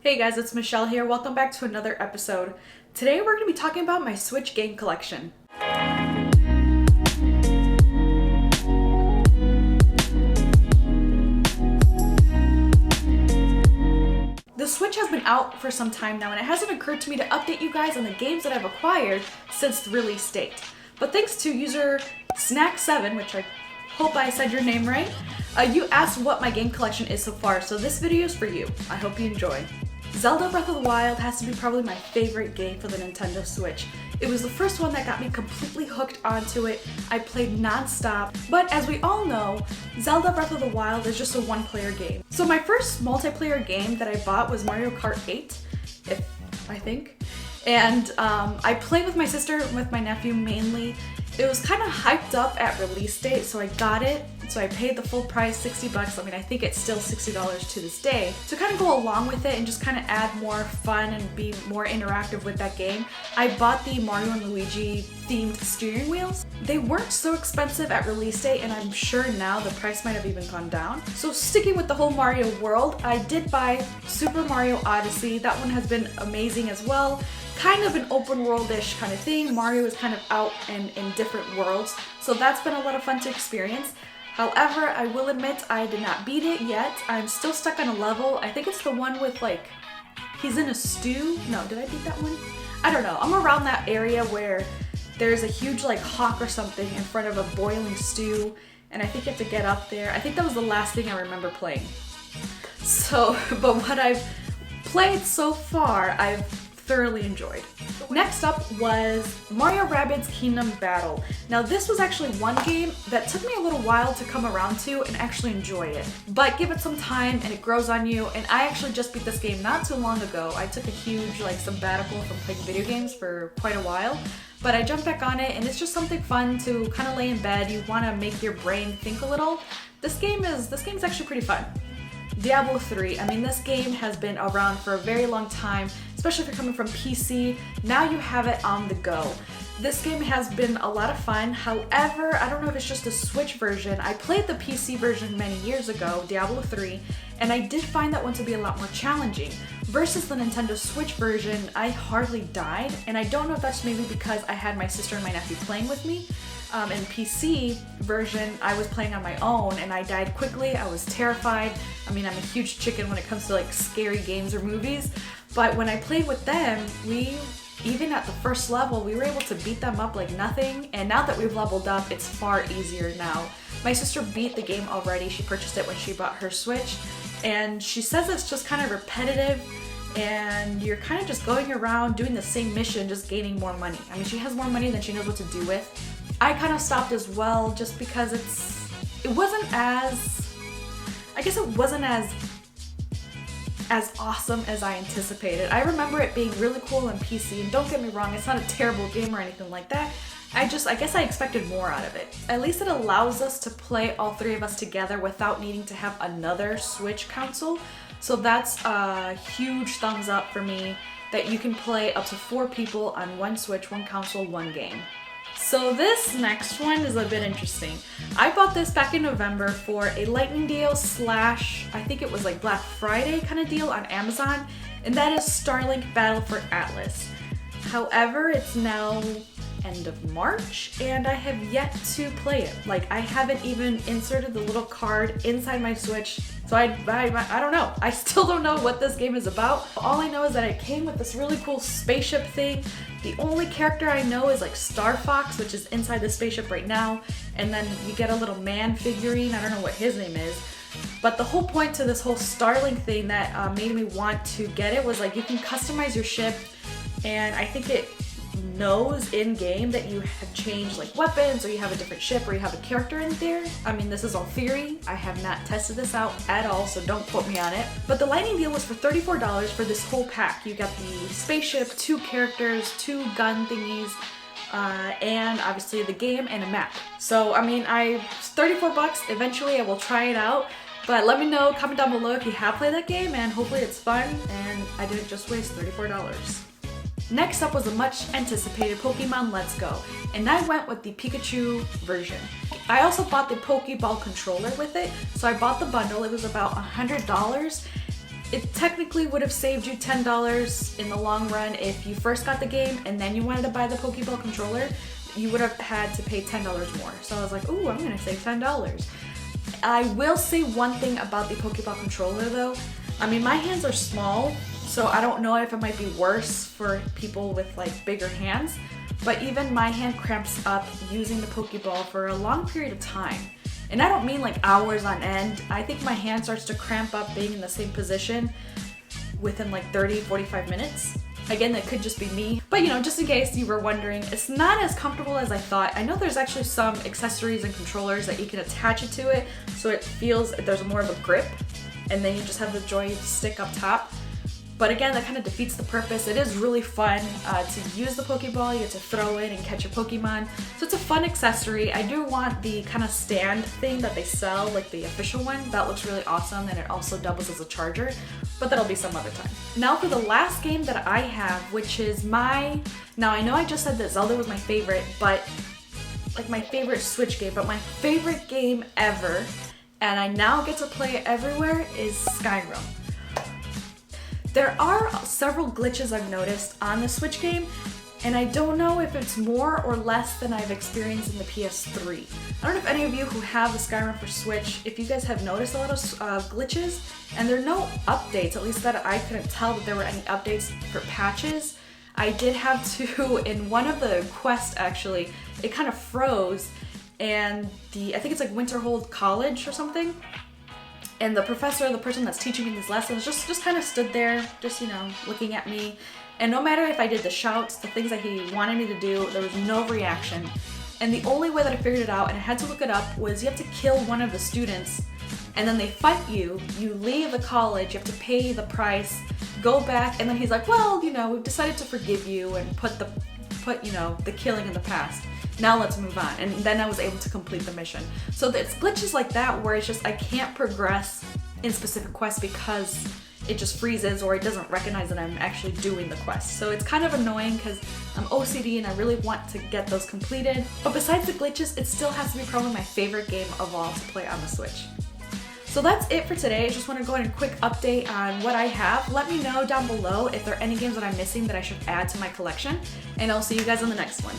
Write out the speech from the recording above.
Hey guys, it's Michelle here. Welcome back to another episode. Today we're going to be talking about my Switch game collection. The Switch has been out for some time now, and it hasn't occurred to me to update you guys on the games that I've acquired since the release date. But thanks to user Snak7, which I hope I said your name right, you asked what my game collection is so far, so this video is for you. I hope you enjoy. Zelda Breath of the Wild has to be probably my favorite game for the Nintendo Switch. It was the first one that got me completely hooked onto it. I played non-stop, but as we all know, Zelda Breath of the Wild is just a one-player game. So my first multiplayer game that I bought was Mario Kart 8, I think. And I played with my sister and with my nephew mainly. It was kind of hyped up at release date, so I got it. So I paid the full price, $60. I mean, I think it's still $60 to this day. To kind of go along with it and just kind of add more fun and be more interactive with that game, I bought the Mario and Luigi themed steering wheels. They weren't so expensive at release date, and I'm sure now the price might have even gone down. So sticking with the whole Mario world, I did buy Super Mario Odyssey. That one has been amazing as well. Kind of an open world-ish kind of thing. Mario is kind of out and in different worlds, so that's been a lot of fun to experience. However, I will admit I did not beat it yet. I'm still stuck on a level. I think it's the one with like, he's in a stew. No, did I beat that one? I don't know. I'm around that area where there's a huge like hawk or something in front of a boiling stew, and I think you have to get up there. I think that was the last thing I remember playing. So, but what I've played so far, I've thoroughly enjoyed. Next up was Mario Rabbids Kingdom Battle. Now this was actually one game that took me a little while to come around to and actually enjoy it. But give it some time and it grows on you, and I actually just beat this game not too long ago. I took a huge sabbatical from playing video games for quite a while, but I jumped back on it and it's just something fun to kind of lay in bed. You want to make your brain think a little. This game is actually pretty fun. Diablo 3, I mean, this game has been around for a very long time, especially if you're coming from PC. Now you have it on the go. This game has been a lot of fun. However, I don't know if it's just the Switch version. I played the PC version many years ago, Diablo 3, and I did find that one to be a lot more challenging. Versus the Nintendo Switch version, I hardly died, and I don't know if that's maybe because I had my sister and my nephew playing with me. In PC version, I was playing on my own and I died quickly. I was terrified. I mean, I'm a huge chicken when it comes to scary games or movies, but when I played with them, even at the first level, we were able to beat them up like nothing, and now that we've leveled up, it's far easier now. My sister beat the game already. She purchased it when she bought her Switch, and she says it's just kind of repetitive and you're kind of just going around doing the same mission, just gaining more money. I mean, she has more money than she knows what to do with. I kind of stopped as well just because it wasn't as awesome as I anticipated. I remember it being really cool on PC, and don't get me wrong, it's not a terrible game or anything like that. I guess I expected more out of it. At least it allows us to play all three of us together without needing to have another Switch console. So that's a huge thumbs up for me that you can play up to 4 people on one Switch, one console, one game. So this next one is a bit interesting. I bought this back in November for a lightning deal / I think it was like Black Friday kind of deal on Amazon, and that is Starlink Battle for Atlas. However, it's now end of March and I have yet to play it. I haven't even inserted the little card inside my Switch, so I don't know. I still don't know what this game is about. All I know is that it came with this really cool spaceship thing. The only character I know is Star Fox, which is inside the spaceship right now, and then you get a little man figurine. I don't know what his name is. But the whole point to this whole Starlink thing that made me want to get it was you can customize your ship, and I think it knows in game that you have changed weapons, or you have a different ship, or you have a character in there. I mean, this is all theory. I have not tested this out at all, so don't quote me on it. But the lightning deal was for $34 for this whole pack. You got the spaceship, 2 characters, 2 gun thingies, and obviously the game and a map. So I mean, it's $34. Eventually I will try it out. But let me know, comment down below if you have played that game, and hopefully it's fun and I didn't just waste $34. Next up was a much anticipated Pokemon Let's Go, and I went with the Pikachu version. I also bought the Pokeball controller with it, so I bought the bundle. It was about $100, It technically would have saved you $10 in the long run if you first got the game and then you wanted to buy the Pokeball controller. You would have had to pay $10 more. So I was like, ooh, I'm gonna save $10. I will say one thing about the Pokeball controller though. I mean, my hands are small, so I don't know if it might be worse for people with like bigger hands, but even my hand cramps up using the Pokeball for a long period of time. And I don't mean like hours on end. I think my hand starts to cramp up being in the same position within like 30-45 minutes. Again, that could just be me, but you know, just in case you were wondering, it's not as comfortable as I thought. I know there's actually some accessories and controllers that you can attach it to it, so it feels there's more of a grip, and then you just have the joystick up top. But again, that kind of defeats the purpose. It is really fun to use the Pokeball. You get to throw it and catch your Pokemon. So it's a fun accessory. I do want the kind of stand thing that they sell, like the official one. That looks really awesome, and it also doubles as a charger, but that'll be some other time. Now for the last game that I have, which is now I know I just said that Zelda was my favorite, but like my favorite Switch game, but my favorite game ever, and I now get to play it everywhere, is Skyrim. There are several glitches I've noticed on the Switch game, and I don't know if it's more or less than I've experienced in the PS3. I don't know if any of you who have the Skyrim for Switch, if you guys have noticed a lot of glitches, and there are no updates, at least that I couldn't tell that there were any updates for patches. I did have to, in one of the quests actually, it kind of froze, and I think it's like Winterhold College or something, and the professor, the person that's teaching me these lessons, just kind of stood there, just, you know, looking at me. And no matter if I did the shouts, the things that he wanted me to do, there was no reaction. And the only way that I figured it out, and I had to look it up, was you have to kill one of the students, and then they fight you, you leave the college, you have to pay the price, go back, and then he's like, well, you know, we've decided to forgive you and put you know, the killing in the past. Now let's move on. And then I was able to complete the mission. So it's glitches like that where it's just I can't progress in specific quests because it just freezes or it doesn't recognize that I'm actually doing the quest. So it's kind of annoying because I'm OCD and I really want to get those completed. But besides the glitches, it still has to be probably my favorite game of all to play on the Switch. So that's it for today. I just want to go in a quick update on what I have. Let me know down below if there are any games that I'm missing that I should add to my collection, and I'll see you guys in the next one.